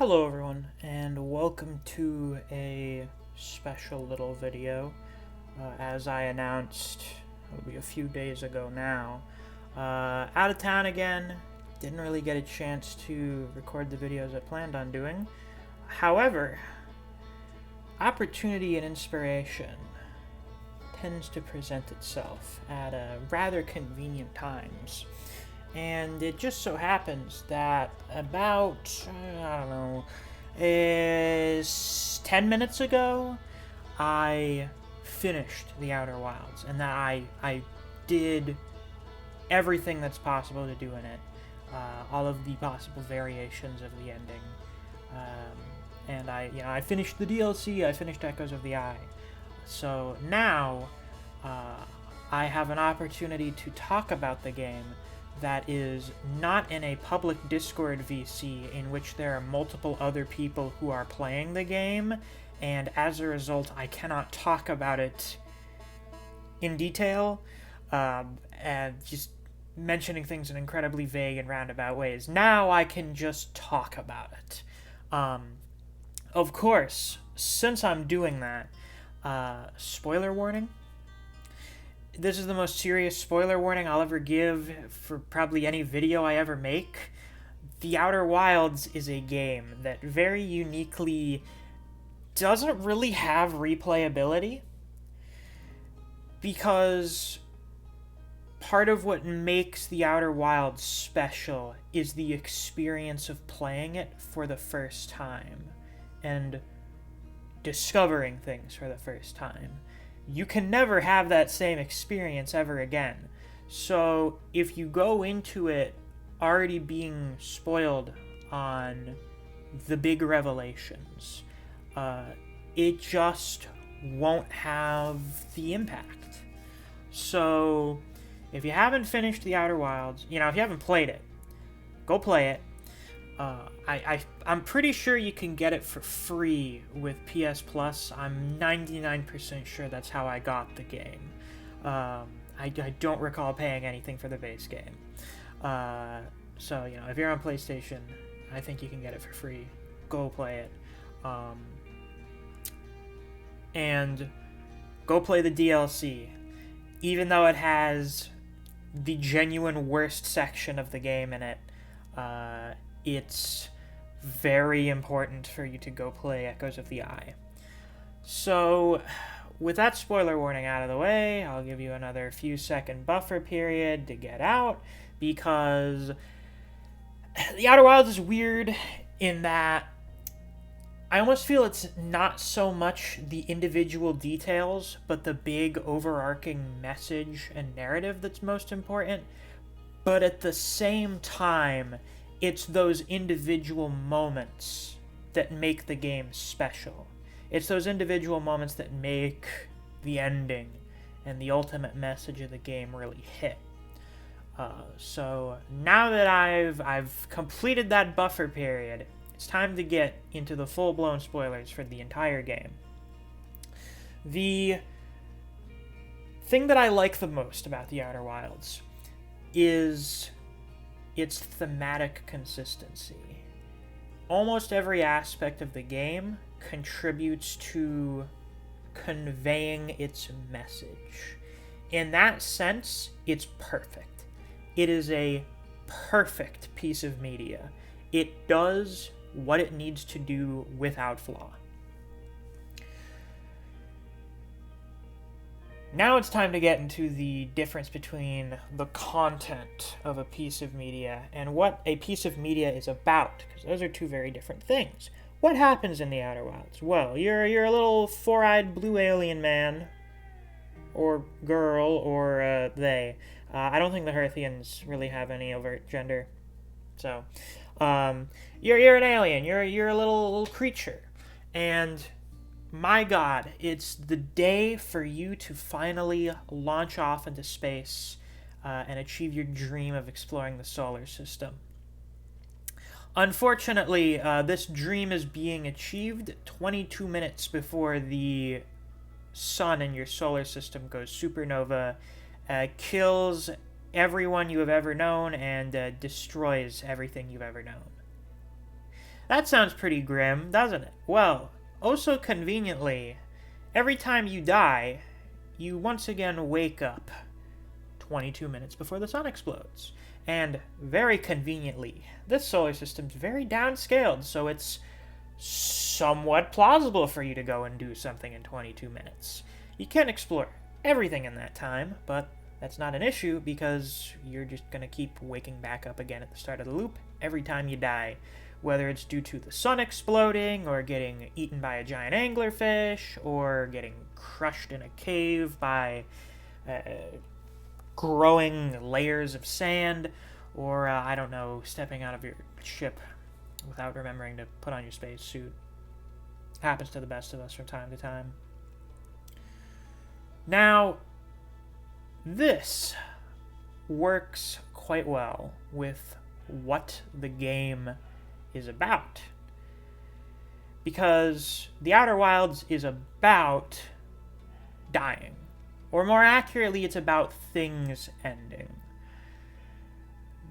Hello everyone, and welcome to a special little video. As I announced, it'll be a few days ago now, out of town again, didn't really get a chance to record the videos I planned on doing. However, opportunity and inspiration tends to present itself at rather convenient times. And it just so happens that about, I don't know, 10 minutes ago, I finished The Outer Wilds, and that I did everything that's possible to do in it, all of the possible variations of the ending, and I finished the DLC. I finished Echoes of the Eye, so now I have an opportunity to talk about the game that is not in a public Discord VC in which there are multiple other people who are playing the game, and as a result, I cannot talk about it in detail, and just mentioning things in incredibly vague and roundabout ways. Now I can just talk about it. Of course, since I'm doing that, spoiler warning. This is the most serious spoiler warning I'll ever give for probably any video I ever make. The Outer Wilds is a game that very uniquely doesn't really have replayability, because part of what makes the Outer Wilds special is the experience of playing it for the first time and discovering things for the first time. You can never have that same experience ever again. So if you go into it already being spoiled on the big revelations, it just won't have the impact. So if you haven't finished The Outer Wilds, if you haven't played it, go play it. I'm pretty sure you can get it for free with PS Plus. I'm 99% sure that's how I got the game. I don't recall paying anything for the base game. So, if you're on PlayStation, I think you can get it for free. Go play it. And go play the DLC. Even though it has the genuine worst section of the game in it, it's very important for you to go play Echoes of the Eye. So, with that spoiler warning out of the way, I'll give you another few second buffer period to get out, because The Outer Wilds is weird in that I almost feel it's not so much the individual details, but the big overarching message and narrative that's most important. But at the same time, it's those individual moments that make the game special. It's those individual moments that make the ending and the ultimate message of the game really hit. So now that I've completed that buffer period, it's time to get into the full-blown spoilers for the entire game. The thing that I like the most about The Outer Wilds is its thematic consistency. Almost every aspect of the game contributes to conveying its message. In that sense, it's perfect. It is a perfect piece of media. It does what it needs to do without flaw. Now it's time to get into the difference between the content of a piece of media and what a piece of media is about, because those are two very different things. What happens in the Outer Wilds? Well, you're a little four-eyed blue alien man, or girl, or they. I don't think the Hearthians really have any overt gender. So, you're an alien. You're a little creature, and my God, it's the day for you to finally launch off into space and achieve your dream of exploring the solar system. Unfortunately, this dream is being achieved 22 minutes before the sun in your solar system goes supernova, kills everyone you have ever known, and destroys everything you've ever known. That sounds pretty grim, doesn't it? Well, oh so conveniently, every time you die, you once again wake up 22 minutes before the sun explodes. And very conveniently, this solar system's very downscaled, so it's somewhat plausible for you to go and do something in 22 minutes. You can't explore everything in that time, but that's not an issue because you're just going to keep waking back up again at the start of the loop every time you die, whether it's due to the sun exploding, or getting eaten by a giant anglerfish, or getting crushed in a cave by growing layers of sand, or, I don't know, stepping out of your ship without remembering to put on your spacesuit. Happens to the best of us from time to time. Now, this works quite well with what the game is about. Because The Outer Wilds is about dying. Or more accurately, it's about things ending.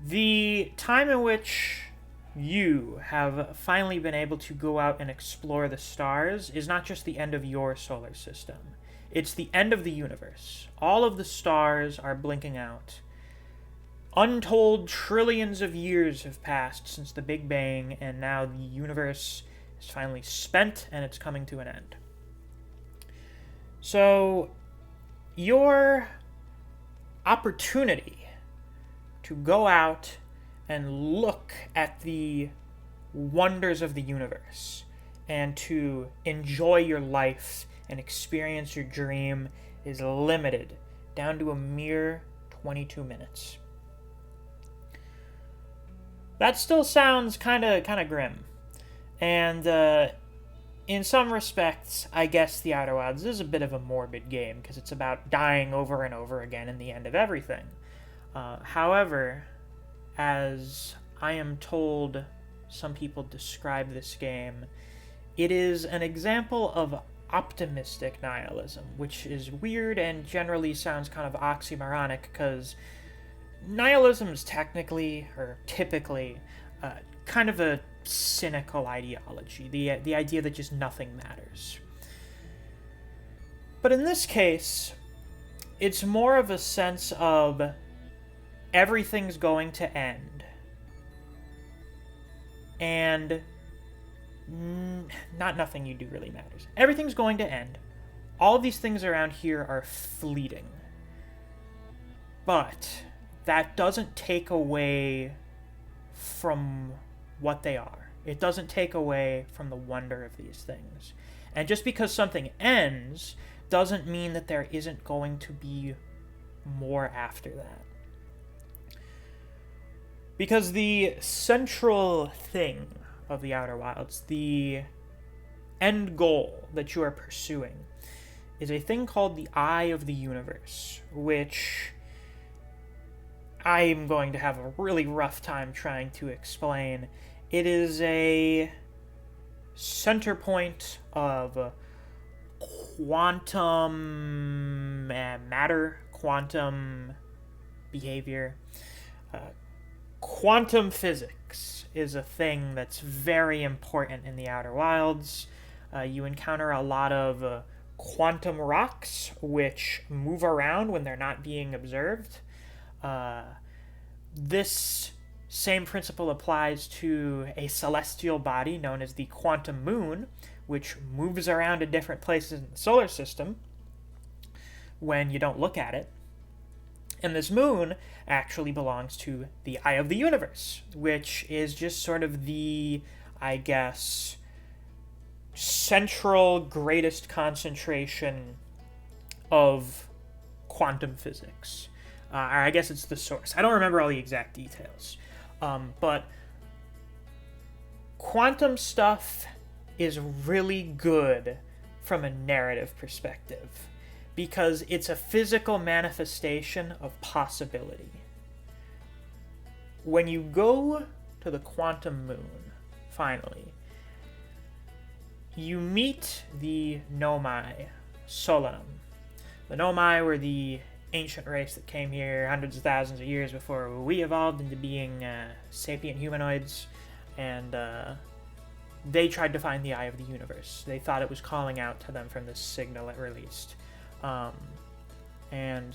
The time in which you have finally been able to go out and explore the stars is not just the end of your solar system. It's the end of the universe. All of the stars are blinking out. Untold trillions of years have passed since the Big Bang, and now the universe is finally spent and it's coming to an end. So, your opportunity to go out and look at the wonders of the universe and to enjoy your life and experience your dream is limited down to a mere 22 minutes. That still sounds kind of grim. And in some respects, I guess The Outer Wilds is a bit of a morbid game because it's about dying over and over again in the end of everything. However, as I am told some people describe this game, it is an example of optimistic nihilism, which is weird and generally sounds kind of oxymoronic because nihilism is technically, or typically, kind of a cynical ideology, the idea that just nothing matters. But in this case, it's more of a sense of everything's going to end, and not nothing you do really matters. Everything's going to end. All of these things around here are fleeting. But that doesn't take away from what they are. It doesn't take away from the wonder of these things. And just because something ends doesn't mean that there isn't going to be more after that. Because the central thing of The Outer Wilds, the end goal that you are pursuing, is a thing called the Eye of the Universe, which I am going to have a really rough time trying to explain. It is a center point of quantum matter, quantum behavior. Quantum physics is a thing that's very important in The Outer Wilds. You encounter a lot of quantum rocks, which move around when they're not being observed. This same principle applies to a celestial body known as the quantum moon, which moves around in different places in the solar system when you don't look at it. And this moon actually belongs to the Eye of the Universe, which is just sort of the, I guess, central greatest concentration of quantum physics. Or I guess it's the source. I don't remember all the exact details. But quantum stuff is really good from a narrative perspective because it's a physical manifestation of possibility. When you go to the quantum moon, finally, you meet the Nomai Solanum. The Nomai were the ancient race that came here hundreds of thousands of years before we evolved into being sapient humanoids, and they tried to find the Eye of the Universe. They thought it was calling out to them from this signal it released. And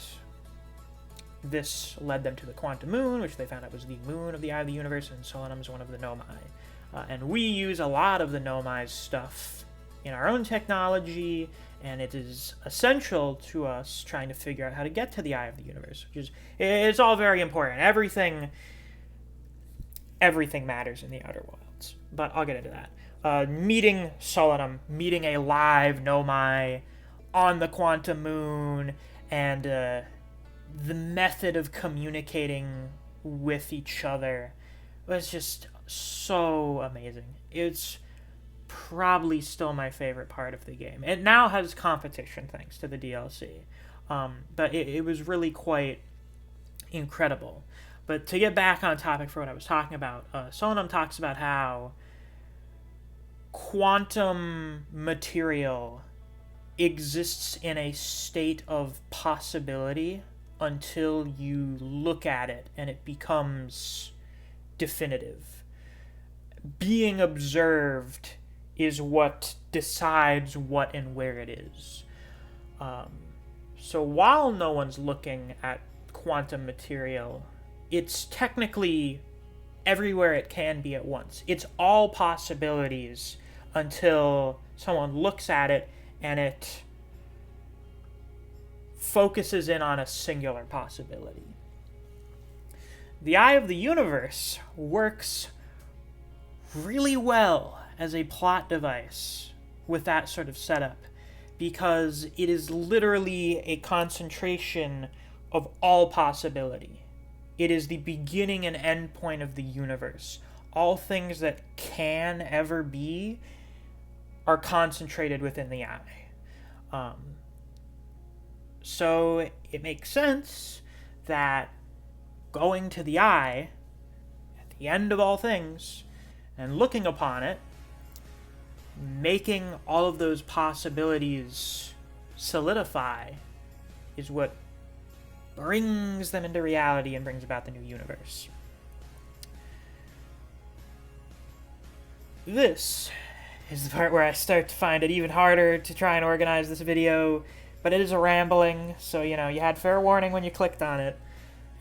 this led them to the Quantum Moon, which they found out was the moon of the Eye of the Universe, and Solanum is one of the Nomai. And we use a lot of the Nomai's stuff in our own technology, and it is essential to us trying to figure out how to get to the Eye of the Universe, which is, it's all very important. Everything matters in the Outer Wilds, but I'll get into that. Meeting Solanum, meeting a live Nomai on the Quantum Moon, and the method of communicating with each other was just so amazing. It's probably still my favorite part of the game. It now has competition thanks to the DLC, but it was really quite incredible. But to get back on topic for what I was talking about, Solanum talks about how quantum material exists in a state of possibility until you look at it and it becomes definitive. Being observed is what decides what and where it is. So while no one's looking at quantum material, it's technically everywhere it can be at once. It's all possibilities until someone looks at it and it focuses in on a singular possibility. The Eye of the Universe works really well as a plot device with that sort of setup, because it is literally a concentration of all possibility. It is the beginning and end point of the universe. All things that can ever be are concentrated within the eye. So it makes sense that going to the eye at the end of all things and looking upon it, making all of those possibilities solidify, is what brings them into reality and brings about the new universe. This is the part where I start to find it even harder to try and organize this video, but it is a rambling, so, you had fair warning when you clicked on it.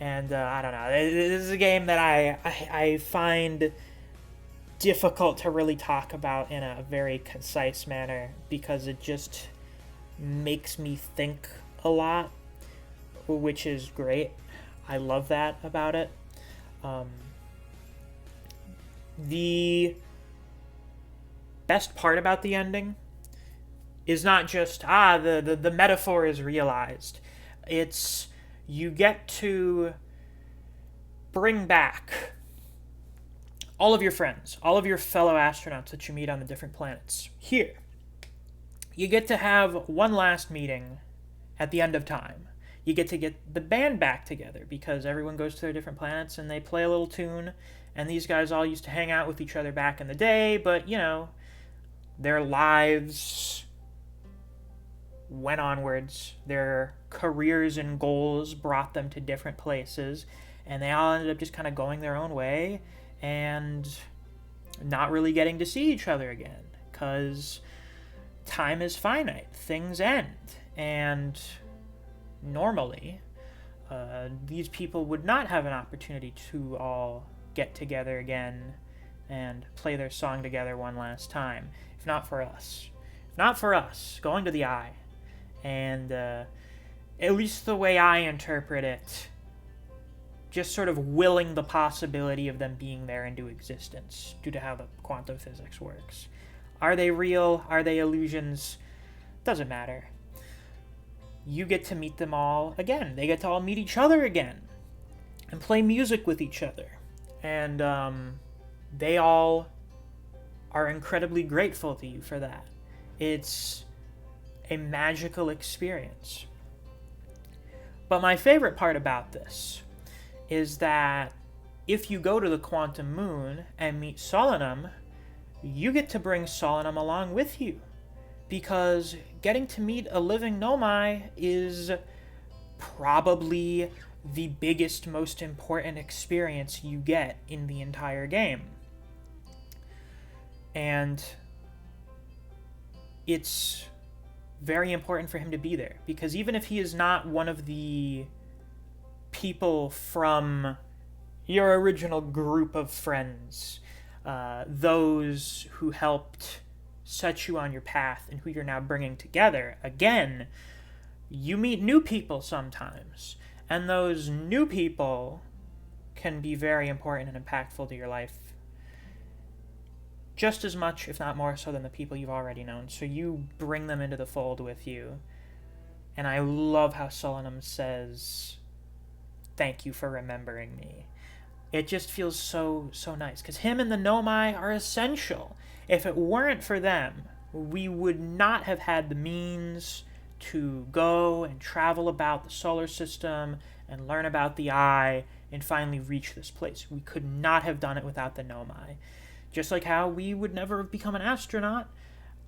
And, I don't know, this is a game that I find difficult to really talk about in a very concise manner, because it just makes me think a lot, which is great. I love that about it. The best part about the ending is not just, the metaphor is realized. It's, you get to bring back all of your friends, all of your fellow astronauts that you meet on the different planets. Here, you get to have one last meeting at the end of time. You get to get the band back together, because everyone goes to their different planets and they play a little tune, and these guys all used to hang out with each other back in the day, but, their lives went onwards. Their careers and goals brought them to different places, and they all ended up just kind of going their own way and not really getting to see each other again, because time is finite. Things end, and normally these people would not have an opportunity to all get together again and play their song together one last time, if not for us. If not for us going to the eye, and at least the way I interpret it, just sort of willing the possibility of them being there into existence due to how the quantum physics works. Are they real? Are they illusions? Doesn't matter. You get to meet them all again. They get to all meet each other again and play music with each other. And they all are incredibly grateful to you for that. It's a magical experience. But my favorite part about this is that if you go to the Quantum Moon and meet Solanum, you get to bring Solanum along with you, because getting to meet a living Nomai is probably the biggest, most important experience you get in the entire game. And it's very important for him to be there, because even if he is not one of the people from your original group of friends, those who helped set you on your path and who you're now bringing together, again, you meet new people sometimes, and those new people can be very important and impactful to your life, just as much, if not more so, than the people you've already known. So you bring them into the fold with you. And I love how Solanum says, "Thank you for remembering me." It just feels so nice, because him and the Nomai are essential. If it weren't for them, we would not have had the means to go and travel about the solar system and learn about the Eye and finally reach this place. We could not have done it without the Nomai. Just like how we would never have become an astronaut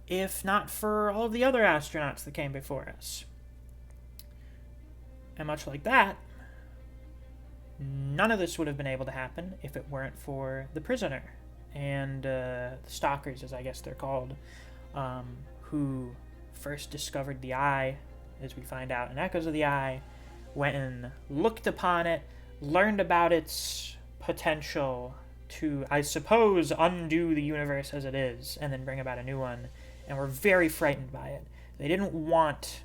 if not for all of the other astronauts that came before us. And much like that, none of this would have been able to happen if it weren't for the prisoner and the Stalkers, as I guess they're called, who first discovered the Eye, as we find out in Echoes of the Eye, went and looked upon it, learned about its potential to, I suppose, undo the universe as it is, and then bring about a new one, and were very frightened by it. They didn't want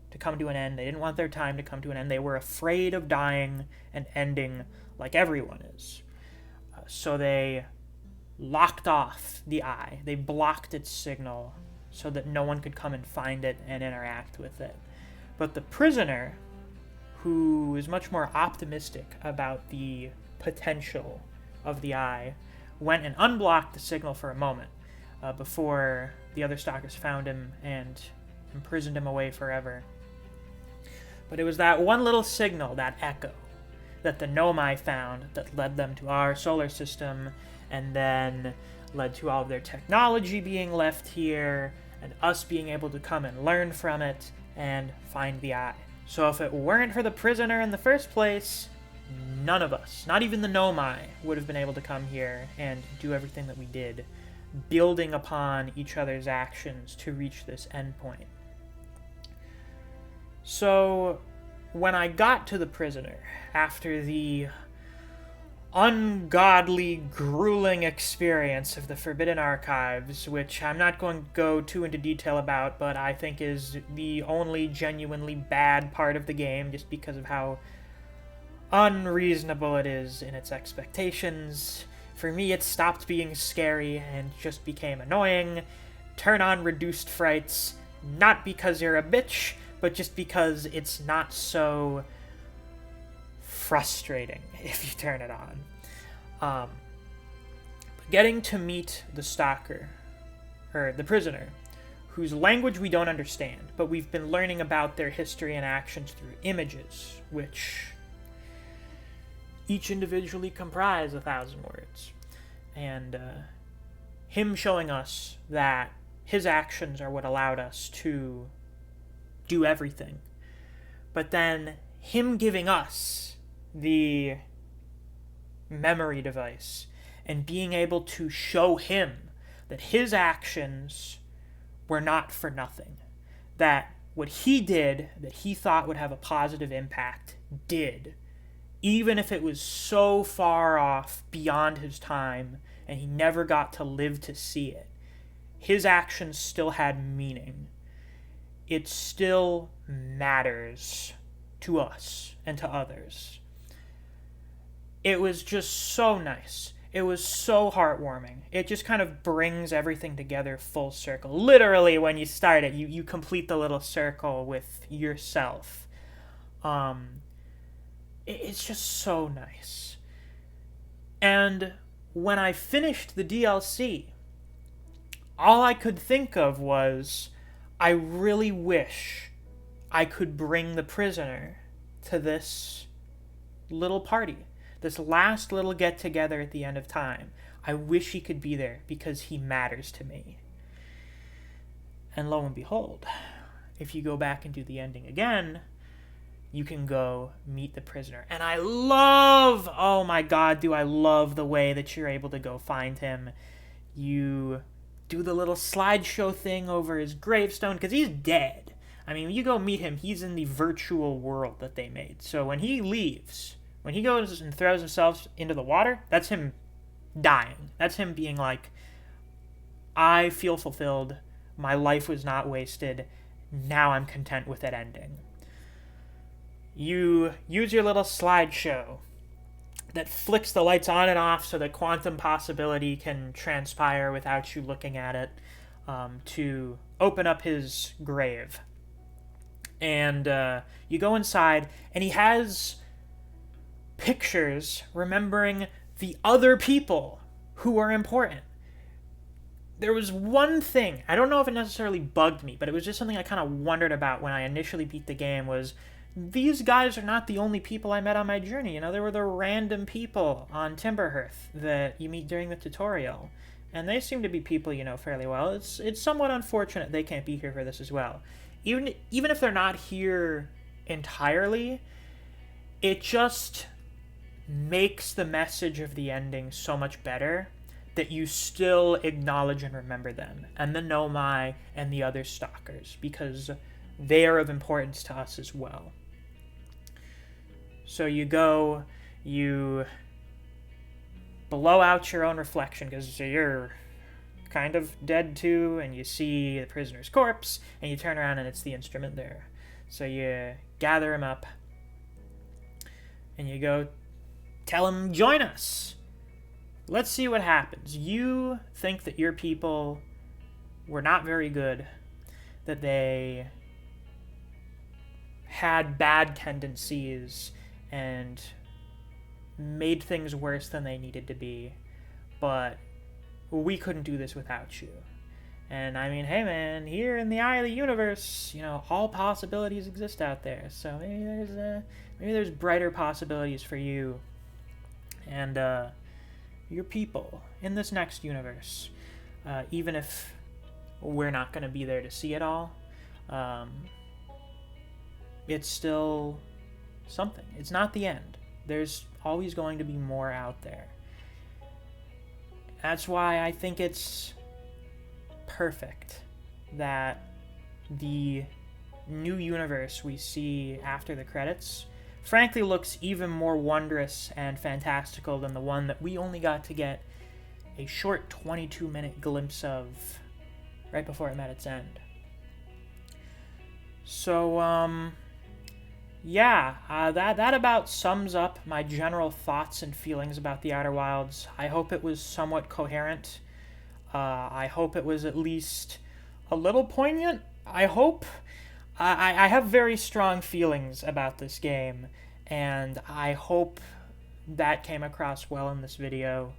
to come to an end. They didn't want their time to come to an end. They were afraid of dying and ending like everyone is. So they locked off the Eye. They blocked its signal so that no one could come and find it and interact with it. But the prisoner, who is much more optimistic about the potential of the Eye, went and unblocked the signal for a moment before the other Stalkers found him and imprisoned him away forever. But it was that one little signal, that echo, that the Nomai found that led them to our solar system, and then led to all of their technology being left here, and us being able to come and learn from it and find the Eye. So if it weren't for the prisoner in the first place, none of us, not even the Nomai, would have been able to come here and do everything that we did, building upon each other's actions to reach this endpoint. So when I got to the prisoner, after the ungodly, grueling experience of the Forbidden Archives, which I'm not going to go too into detail about, but I think is the only genuinely bad part of the game, just because of how unreasonable it is in its expectations. For me, it stopped being scary and just became annoying. Turn on reduced frights, not because you're a bitch, but just because it's not so frustrating if you turn it on. Getting to meet the stalker, or the prisoner, whose language we don't understand, but we've been learning about their history and actions through images, which each individually comprise 1,000 words. And him showing us that his actions are what allowed us to do everything. But then him giving us the memory device and being able to show him that his actions were not for nothing. That what he did, that he thought would have a positive impact, did. Even if it was so far off beyond his time and he never got to live to see it, his actions still had meaning. It still matters to us and to others. It was just so nice. It was so heartwarming. It just kind of brings everything together full circle. Literally, when you start it, you complete the little circle with yourself. It's just so nice. And when I finished the DLC, all I could think of was, I really wish I could bring the prisoner to this little party, this last little get-together at the end of time. I wish he could be there because he matters to me. And lo and behold, if you go back and do the ending again, you can go meet the prisoner. And I love, oh my god, do I love the way that you're able to go find him. You do the little slideshow thing over his gravestone, because he's dead. I mean, when you go meet him, he's in the virtual world that they made. So when he leaves, when he goes and throws himself into the water, that's him dying. That's him being like, I feel fulfilled. My life was not wasted. Now I'm content with it ending. You use your little slideshow that flicks the lights on and off so that quantum possibility can transpire without you looking at it, to open up his grave. And you go inside, and he has pictures remembering the other people who are important. There was one thing, I don't know if it necessarily bugged me, but it was just something I kind of wondered about when I initially beat the game, was these guys are not the only people I met on my journey. You know, there were the random people on Timberhearth that you meet during the tutorial, and they seem to be people you know fairly well. It's somewhat unfortunate they can't be here for this as well. Even if they're not here entirely, it just makes the message of the ending so much better that you still acknowledge and remember them, and the Nomai and the other Stalkers, because they are of importance to us as well. So you go, you blow out your own reflection, because you're kind of dead too, and you see the prisoner's corpse, and you turn around and it's the instrument there. So you gather him up, and you go tell him, join us. Let's see what happens. You think that your people were not very good, that they had bad tendencies and made things worse than they needed to be, but we couldn't do this without you. And I mean, hey man, here in the eye of the universe, you know, all possibilities exist out there. So maybe there's brighter possibilities for you and your people in this next universe. Even if we're not going to be there to see it all, it's still something. It's not the end. There's always going to be more out there. That's why I think it's perfect that the new universe we see after the credits frankly looks even more wondrous and fantastical than the one that we only got to get a short 22-minute glimpse of right before it met its end. So, yeah, that about sums up my general thoughts and feelings about the Outer Wilds. I hope it was somewhat coherent. I hope it was at least a little poignant. I hope. I have very strong feelings about this game, and I hope that came across well in this video.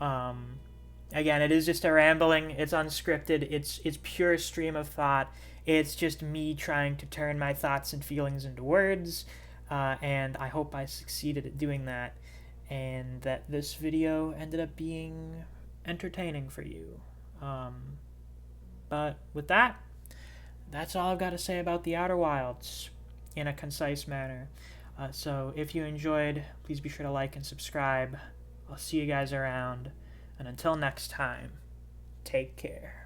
Again, it is just a rambling, it's unscripted, it's pure stream of thought. It's just me trying to turn my thoughts and feelings into words, and I hope I succeeded at doing that, and that this video ended up being entertaining for you. But with that, that's all I've got to say about the Outer Wilds in a concise manner. So if you enjoyed, please be sure to like and subscribe. I'll see you guys around, and until next time, take care.